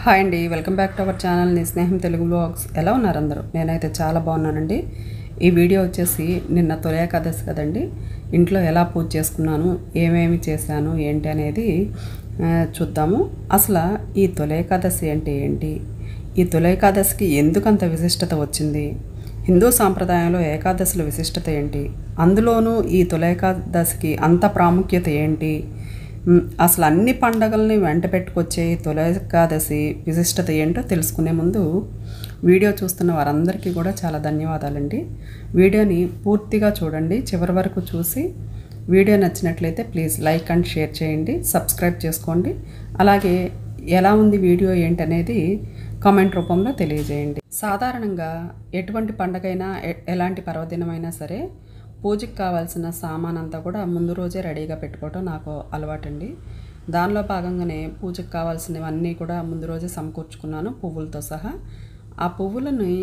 Hi అండి, welcome back to our channel నీ స్నేహం తెలుగు వ్లాగ్స్. ఎలా ఉన్నారు అందరూ? నేనైతే చాలా బాగున్నానండి. ఈ వీడియో వచ్చేసి నిన్న తొలి ఏకాదశి కదండి, ఇంట్లో ఎలా పూజ చేసుకున్నాను, ఏమేమి చేశాను ఏంటి అనేది చూద్దాము. అసలు ఈ తొలి ఏకాదశి అంటే ఏంటి, ఈ తొలి ఏకాదశికి ఎందుకంత విశిష్టత వచ్చింది, హిందూ సాంప్రదాయంలో ఏకాదశుల విశిష్టత ఏంటి, అందులోనూ ఈ తొలి ఏకాదశికి అంత ప్రాముఖ్యత ఏంటి, అసలు అన్ని పండగల్ని వెంట పెట్టుకొచ్చే తొలి ఏకాదశి విశిష్టత ఏంటో తెలుసుకునే ముందు వీడియో చూస్తున్న వారందరికీ కూడా చాలా ధన్యవాదాలండి. వీడియోని పూర్తిగా చూడండి, చివరి వరకు చూసి వీడియో నచ్చినట్లయితే ప్లీజ్ లైక్ అండ్ షేర్ చేయండి, సబ్స్క్రైబ్ చేసుకోండి. అలాగే ఎలా ఉంది వీడియో ఏంటనేది కామెంట్ రూపంలో తెలియజేయండి. సాధారణంగా ఎటువంటి పండగైనా ఎలాంటి పర్వదినమైనా సరే పూజకి కావాల్సిన సామాన్ అంతా కూడా ముందు రోజే రెడీగా పెట్టుకోవటం నాకు అలవాటండి. దానిలో భాగంగానే పూజకి కావాల్సినవన్నీ కూడా ముందు రోజే సమకూర్చుకున్నాను, పువ్వులతో సహా. ఆ పువ్వులని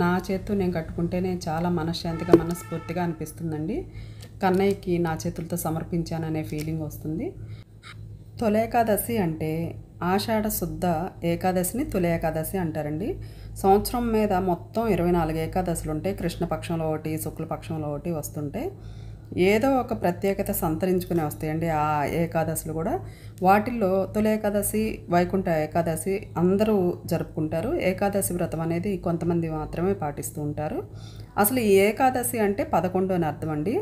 నా చేత్తో నేను కట్టుకుంటేనే చాలా మనశ్శాంతిగా మనస్ఫూర్తిగా అనిపిస్తుందండి. కన్నయ్యకి నా చేతులతో సమర్పించాననే ఫీలింగ్ వస్తుంది. తొలి ఏకాదశి అంటే ఆషాఢ శుద్ధ ఏకాదశిని తొలి ఏకాదశి అంటారండి. సంవత్సరం మీద మొత్తం 24 ఏకాదశులు ఉంటాయి. కృష్ణపక్షంలో ఒకటి, శుక్లపక్షంలో ఒకటి వస్తుంటే ఏదో ఒక ప్రత్యేకత సంతరించుకుని వస్తాయండి ఆ ఏకాదశులు కూడా. వాటిల్లో తొలి ఏకాదశి, వైకుంఠ ఏకాదశి అందరూ జరుపుకుంటారు. ఏకాదశి వ్రతం అనేది కొంతమంది మాత్రమే పాటిస్తూ ఉంటారు. అసలు ఈ ఏకాదశి అంటే 11 అని అర్థం అండి.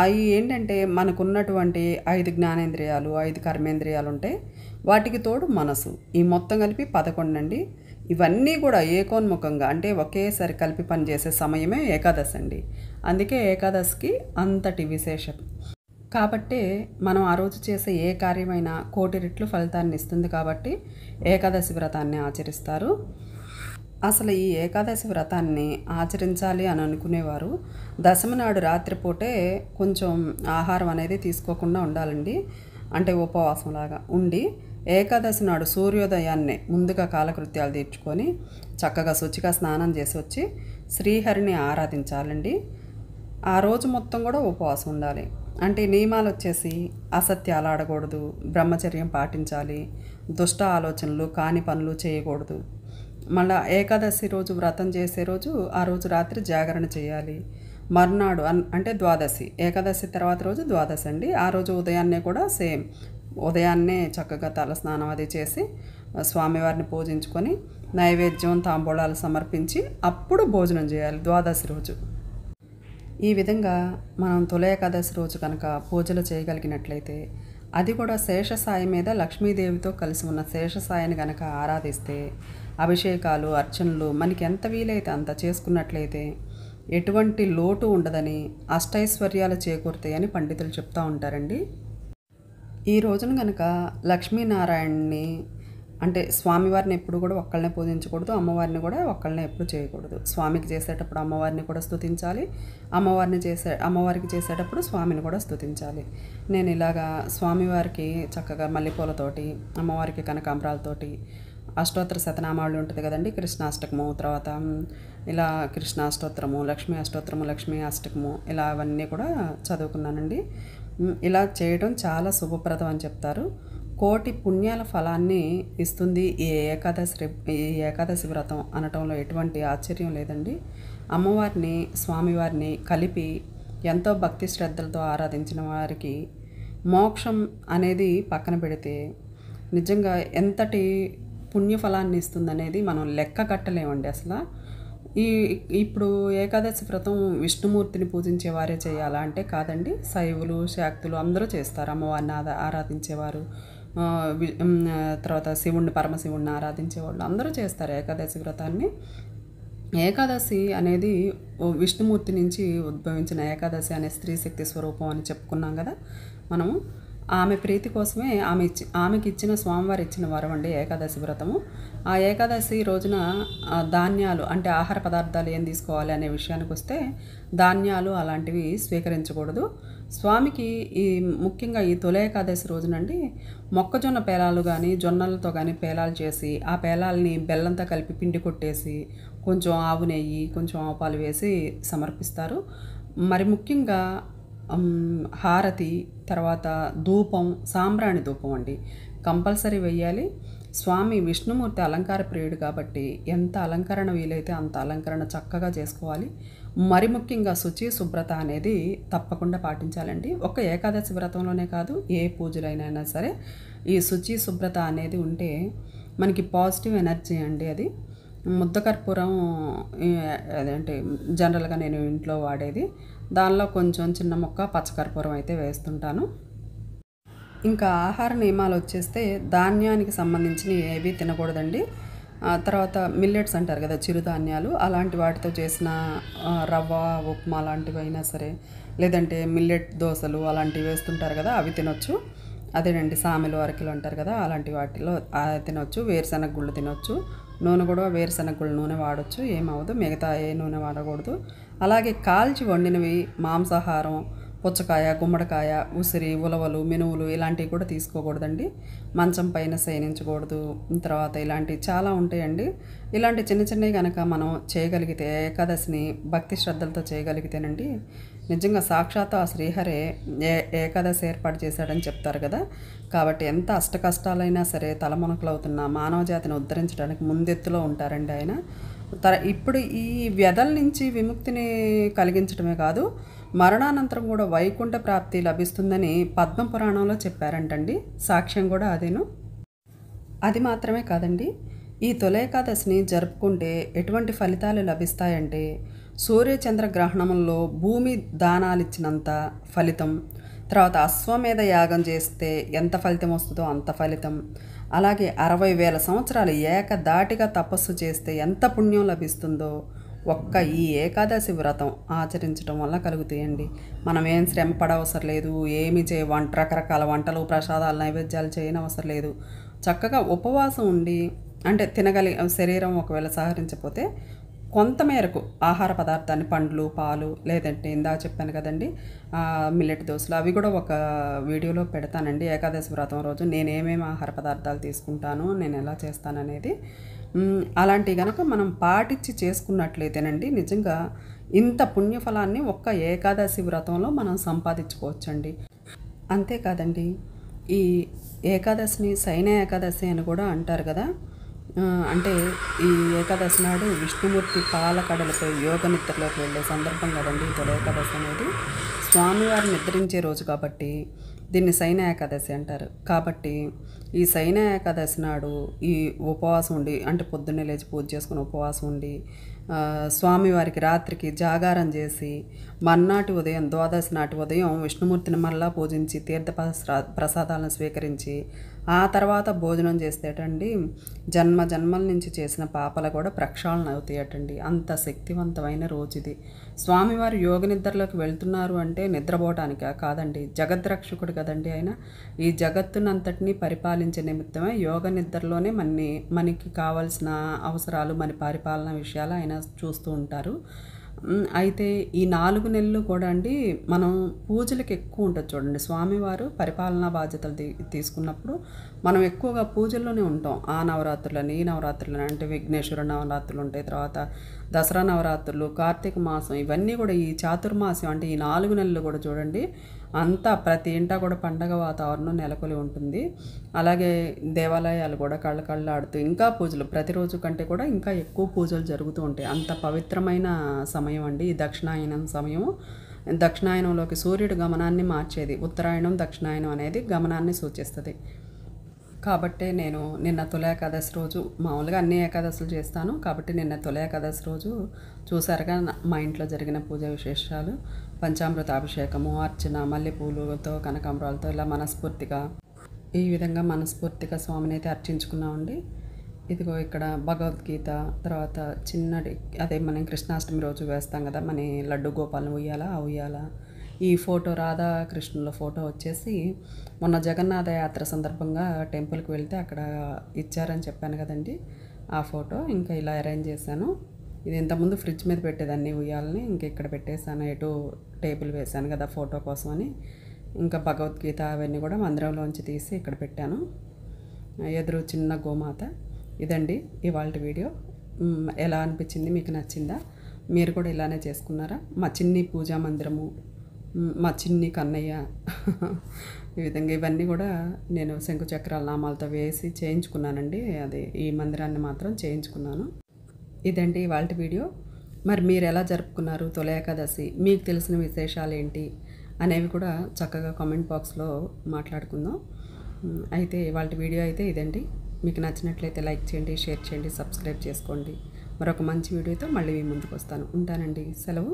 అవి ఏంటంటే మనకున్నటువంటి 5 జ్ఞానేంద్రియాలు, 5 కర్మేంద్రియాలు ఉంటాయి. వాటికి తోడు మనసు, ఈ మొత్తం కలిపి 11 అండి. ఇవన్నీ కూడా ఏకోన్ముఖంగా అంటే ఒకేసారి కలిపి పనిచేసే సమయమే ఏకాదశి అండి. అందుకే ఏకాదశికి అంతటి విశేషం. కాబట్టే మనం ఆ రోజు చేసే ఏ కార్యమైనా కోటి రెట్లు ఫలితాన్ని ఇస్తుంది. కాబట్టి ఏకాదశి వ్రతాన్ని ఆచరిస్తారు. అసలు ఈ ఏకాదశి వ్రతాన్ని ఆచరించాలి అని అనుకునేవారు దశమి నాడు రాత్రిపూటే కొంచెం ఆహారం అనేది తీసుకోకుండా ఉండాలండి. అంటే ఉపవాసంలాగా ఉండి ఏకాదశి నాడు సూర్యోదయాన్నే ముందుగా కాలకృత్యాలు తీర్చుకొని చక్కగా శుచిగా స్నానం చేసి వచ్చి శ్రీహరిని ఆరాధించాలండి. ఆ రోజు మొత్తం కూడా ఉపవాసం ఉండాలి. అంటే నియమాలు వచ్చేసి అసత్యాలు ఆడకూడదు, బ్రహ్మచర్యం పాటించాలి, దుష్ట ఆలోచనలు కాని పనులు చేయకూడదు. మళ్ళీ ఏకాదశి రోజు వ్రతం చేసే రోజు ఆ రోజు రాత్రి జాగరణ చేయాలి. మర్నాడు అంటే ద్వాదశి, ఏకాదశి తర్వాత రోజు ద్వాదశి అండి. ఆ రోజు ఉదయాన్నే కూడా సేమ్ ఉదయాన్నే చక్కగా తల స్నానం అది చేసి స్వామివారిని పూజించుకొని నైవేద్యం తాంబూలాలు సమర్పించి అప్పుడు భోజనం చేయాలి ద్వాదశి రోజు. ఈ విధంగా మనం తొలి ఏకాదశి రోజు కనుక పూజలు చేయగలిగినట్లయితే, అది కూడా శేషసాయి మీద లక్ష్మీదేవితో కలిసి ఉన్న శేషసాయిని కనుక ఆరాధిస్తే, అభిషేకాలు అర్చనలు మనకి ఎంత వీలైతే అంత చేసుకున్నట్లయితే ఎటువంటి లోటు ఉండదని, అష్టైశ్వర్యాలు చేకూరుతాయని పండితులు చెప్తూ ఉంటారండి. ఈ రోజున కనుక లక్ష్మీనారాయణని అంటే స్వామివారిని ఎప్పుడు కూడా ఒక్కళ్ళనే పూజించకూడదు, అమ్మవారిని కూడా ఒక్కళ్ళనే ఎప్పుడు చేయకూడదు. స్వామికి చేసేటప్పుడు అమ్మవారిని కూడా స్తుతించాలి, అమ్మవారికి చేసేటప్పుడు స్వామిని కూడా స్తుతించాలి. నేను ఇలాగా స్వామివారికి చక్కగా మల్లెపూలతోటి, అమ్మవారికి కనకాంబరాలతోటి అష్టోత్తర శతనామాలు ఉంటుంది కదండి, కృష్ణాష్టకము, తర్వాత ఇలా కృష్ణాష్టోత్తరము, లక్ష్మీ అష్టోత్తరము, లక్ష్మీ అష్టకము, ఇలా అవన్నీ కూడా చదువుకున్నానండి. ఇలా చేయడం చాలా శుభప్రదం అని చెప్తారు. కోటి పుణ్యాల ఫలాన్ని ఇస్తుంది ఈ ఏకాదశి వ్రతం అనటంలో ఎటువంటి ఆశ్చర్యం లేదండి. అమ్మవారిని స్వామివారిని కలిపి ఎంతో భక్తి శ్రద్ధలతో ఆరాధించిన వారికి మోక్షం అనేది పక్కన పెడితే నిజంగా ఎంతటి పుణ్యఫలాన్ని ఇస్తుందనేది మనం లెక్క కట్టలేమండి అసలు. ఇప్పుడు ఏకాదశి వ్రతం విష్ణుమూర్తిని పూజించే వారే చేయాలా అంటే కాదండి, శైవులు శాక్తులు అందరూ చేస్తారు. అమ్మవారిని ఆరాధించేవారు, తర్వాత శివుణ్ణి పరమశివుణ్ణి ఆరాధించేవాళ్ళు అందరూ చేస్తారు ఏకాదశి వ్రతాన్ని. ఏకాదశి అనేది విష్ణుమూర్తి నుంచి ఉద్భవించిన ఏకాదశి అనే స్త్రీ శక్తి స్వరూపం అని చెప్పుకున్నాం కదా మనము. ఆమె ప్రీతి కోసమే ఆమెకి ఇచ్చిన స్వామివారు ఇచ్చిన వరం అండి ఏకాదశి వ్రతము. ఆ ఏకాదశి రోజున ధాన్యాలు అంటే ఆహార పదార్థాలు ఏం తీసుకోవాలి అనే విషయానికి వస్తే ధాన్యాలు అలాంటివి స్వీకరించకూడదు. స్వామికి ముఖ్యంగా ఈ తొలి ఏకాదశి రోజునండి మొక్కజొన్న పేలాలు కానీ జొన్నలతో కానీ పేలాలు చేసి ఆ పేలాలని బెల్లంతో కలిపి పిండి కొట్టేసి కొంచెం ఆవు నెయ్యి, కొంచెం ఆవు పాలు వేసి సమర్పిస్తారు. మరి ముఖ్యంగా హారతి, తర్వాత ధూపం, సాంబ్రాణి ధూపం అండి కంపల్సరీ వెయ్యాలి. స్వామి విష్ణుమూర్తి అలంకార ప్రియుడు కాబట్టి ఎంత అలంకరణ వీలైతే అంత అలంకరణ చక్కగా చేసుకోవాలి. మరి ముఖ్యంగా శుచి శుభ్రత అనేది తప్పకుండా పాటించాలండి. ఒక్క ఏకాదశి వ్రతంలోనే కాదు, ఏ పూజలైనా సరే ఈ శుచి శుభ్రత అనేది ఉంటే మనకి పాజిటివ్ ఎనర్జీ అండి. అది ముద్ద కర్పూరం అదేంటి జనరల్గా నేను ఇంట్లో వాడేది, దానిలో కొంచెం చిన్న ముక్క పచ్చకర్పూరం అయితే వేస్తుంటాను. ఇంకా ఆహార నియమాలు వచ్చేస్తే ధాన్యానికి సంబంధించినవి ఏవి తినకూడదండి. తర్వాత మిల్లెట్స్ అంటారు కదా, చిరుధాన్యాలు, అలాంటి వాటితో చేసిన రవ్వ ఉప్మా లాంటివి అయినా సరే, లేదంటే మిల్లెట్ దోశలు అలాంటివి వేస్తుంటారు కదా, అవి తినొచ్చు. అదేనండి సామెలు అరకిలు అంటారు కదా, అలాంటి వాటిలో తినొచ్చు. వేరుశనగ గుళ్ళు తినొచ్చు. నూనె కూడా వేరుశనగ గుళ్ళు నూనె వాడచ్చు, ఏమవదు. మిగతా ఏ నూనె వాడకూడదు. అలాగే కాల్చి వండినవి, మాంసాహారం, పుచ్చకాయ, గుమ్మడికాయ, ఉసిరి, ఉలవలు, మినువులు ఇలాంటివి కూడా తీసుకోకూడదండి. మంచం పైన శయనించకూడదు. తర్వాత ఇలాంటివి చాలా ఉంటాయండి. ఇలాంటి చిన్న చిన్నవి కనుక మనం చేయగలిగితే, ఏకాదశిని భక్తి శ్రద్ధలతో చేయగలిగితేనండి నిజంగా సాక్షాత్తు ఆ శ్రీహరే ఏకాదశి ఏర్పాటు చేశాడని చెప్తారు కదా. కాబట్టి ఎంత అష్ట కష్టాలైనా సరే తలమునకలు అవుతున్న మానవ జాతిని ఉద్ధరించడానికి ముందెత్తులో ఉంటారండి ఆయన. ఇప్పుడు ఈ వ్యధల నుంచి విముక్తిని కలిగించడమే కాదు, మరణానంతరం కూడా వైకుంఠ ప్రాప్తి లభిస్తుందని పద్మపురాణంలో చెప్పారంటండి. సాక్ష్యం కూడా అదేను. అది మాత్రమే కాదండి, ఈ తొలేకాదశిని జరుపుకుంటే ఎటువంటి ఫలితాలు లభిస్తాయంటే, సూర్యచంద్ర గ్రహణంలో భూమి దానాలిచ్చినంత ఫలితం, తర్వాత అశ్వమేధ యాగం చేస్తే ఎంత ఫలితం వస్తుందో అంత ఫలితం, అలాగే 60,000 సంవత్సరాలు ఏకదాటిగా తపస్సు చేస్తే ఎంత పుణ్యం లభిస్తుందో ఒక్క ఈ ఏకాదశి వ్రతం ఆచరించడం వల్ల కలుగుతాయండి. మనం ఏం శ్రమ పడవసరం లేదు, ఏమి రకరకాల వంటలు, ప్రసాదాలు, నైవేద్యాలు చేయనవసరం లేదు. చక్కగా ఉపవాసం ఉండి, అంటే శరీరం ఒకవేళ సహకరించకపోతే కొంతమేరకు ఆహార పదార్థాన్ని, పండ్లు, పాలు, లేదంటే ఇందాక చెప్పాను కదండి మిల్లెట్ దోశలు, అవి కూడా ఒక వీడియోలో పెడతానండి. ఏకాదశి వ్రతం రోజు నేను ఏమేమి ఆహార పదార్థాలు తీసుకుంటాను, నేను ఎలా చేస్తాననేది. అలాంటివి కనుక మనం పాటించి చేసుకున్నట్లయితేనండి నిజంగా ఇంత పుణ్యఫలాన్ని ఒక్క ఏకాదశి వ్రతంలో మనం సంపాదించుకోవచ్చండి. అంతేకాదండి, ఈ ఏకాదశిని శయన ఏకాదశి అని కూడా అంటారు కదా. అంటే ఈ ఏకాదశి నాడు విష్ణుమూర్తి పాలకడలపై యోగ నిద్రలోకి వెళ్ళే సందర్భం కదండి ఈ తొలి ఏకాదశి అనేది. స్వామివారు నిద్రించే రోజు కాబట్టి దీన్ని శయన ఏకాదశి అంటారు. కాబట్టి ఈ శయన ఏకాదశి నాడు ఈ ఉపవాసం ఉండి, అంటే పొద్దున్నే లేచి పూజ చేసుకుని ఉపవాసం ఉండి, స్వామివారికి రాత్రికి జాగారం చేసి, మర్నాటి ఉదయం ద్వాదశి నాటి ఉదయం విష్ణుమూర్తిని మళ్ళా పూజించి తీర్థ ప్రసాదాలను స్వీకరించి ఆ తర్వాత భోజనం చేస్తేటండి జన్మ జన్మల నుంచి చేసిన పాపలు కూడా ప్రక్షాళన అవుతాయటండి. అంత శక్తివంతమైన రోజు ఇది. స్వామివారు యోగ నిద్రలోకి వెళ్తున్నారు అంటే నిద్రపోవటానికా కాదండి, జగద్రక్షకుడు కదండి ఆయన. ఈ జగత్తునంతటినీ పరిపాలించే నిమిత్తమే యోగ నిద్రలోనే మనకి కావాల్సిన అవసరాలు, మన పరిపాలన విషయాలు ఆయన చూస్తూ ఉంటారు. అయితే ఈ 4 నెలలు కూడా అండి మనం పూజలకు ఎక్కువ ఉంటుంది చూడండి. స్వామివారు పరిపాలనా బాధ్యతలు తీసుకున్నప్పుడు మనం ఎక్కువగా పూజల్లోనే ఉంటాం. ఆ నవరాత్రులని, ఈ నవరాత్రులని, అంటే విఘ్నేశ్వర నవరాత్రులు ఉంటాయి, తర్వాత దసరా నవరాత్రులు, కార్తీక మాసం, ఇవన్నీ కూడా ఈ చాతుర్మాసం అంటే ఈ 4 నెలలు కూడా చూడండి అంతా ప్రతి ఇంటా కూడా పండగ వాతావరణం నెలకొని ఉంటుంది. అలాగే దేవాలయాలు కూడా కళ్ళకళ్ళాడుతూ ఇంకా పూజలు ప్రతిరోజు కంటే కూడా ఇంకా ఎక్కువ పూజలు జరుగుతూ ఉంటాయి. అంత పవిత్రమైన సమయం అండి ఈ దక్షిణాయనం సమయము. దక్షిణాయనంలోకి సూర్యుడు గమనాన్ని మార్చేది. ఉత్తరాయణం, దక్షిణాయనం అనేది గమనాన్ని సూచిస్తుంది. కాబట్టి నేను నిన్న తొలి ఏకాదశి రోజు, మామూలుగా అన్ని ఏకాదశులు చేస్తాను కాబట్టి నిన్న తొలి ఏకాదశి రోజు చూసారుగా మా ఇంట్లో జరిగిన పూజా విశేషాలు. పంచామృత అభిషేకము, అర్చన, మల్లెపూలతో, కనకాంబరాలతో ఇలా ఈ విధంగా మనస్ఫూర్తిగా స్వామిని అయితే అర్చించుకున్నామండి. ఇదిగో ఇక్కడ భగవద్గీత, తర్వాత చిన్నది అదే మనం కృష్ణాష్టమి రోజు వేస్తాం కదా మన లడ్డు గోపాలను ఉయ్యాల, ఈ ఫోటో రాధాకృష్ణుల ఫోటో వచ్చేసి మొన్న జగన్నాథ యాత్ర సందర్భంగా టెంపుల్కి వెళ్తే అక్కడ ఇచ్చారని చెప్పాను కదండి, ఆ ఫోటో ఇంకా ఇలా అరేంజ్ చేశాను. ఇది ఇంతకుముందు ఫ్రిడ్జ్ మీద పెట్టేదాన్ని ఉయ్యాలని, ఇంక ఇక్కడ పెట్టేశాను. ఎటు టేబుల్ వేశాను కదా ఫోటో కోసం అని. ఇంకా భగవద్గీత అవన్నీ కూడా మందిరంలోంచి తీసి ఇక్కడ పెట్టాను. ఎదురు చిన్న గోమాత. ఇదండి ఇవాళ వీడియో. ఎలా అనిపించింది, మీకు నచ్చిందా? మీరు కూడా ఇలానే చేసుకున్నారా? మా చిన్ని పూజా మందిరము మా చిన్ని కన్నయ్య ఈ విధంగా ఇవన్నీ కూడా నేను శంకుచక్రాల నామాలతో వేసి చేయించుకున్నానండి. అది ఈ మందిరాన్ని మాత్రం చేయించుకున్నాను. ఇదండి ఇవాల్టి వీడియో. మరి మీరు ఎలా జరుపుకున్నారు తొలి ఏకాదశి, మీకు తెలిసిన విశేషాలు ఏంటి అనేవి కూడా చక్కగా కామెంట్ బాక్స్లో మాట్లాడుకుందాం. అయితే ఇవాల్టి వీడియో అయితే ఇదండి. మీకు నచ్చినట్లయితే లైక్ చేయండి, షేర్ చేయండి, సబ్స్క్రైబ్ చేసుకోండి. మరొక మంచి వీడియోతో మళ్ళీ మీ ముందుకు వస్తాను. ఉంటానండి. సెలవు.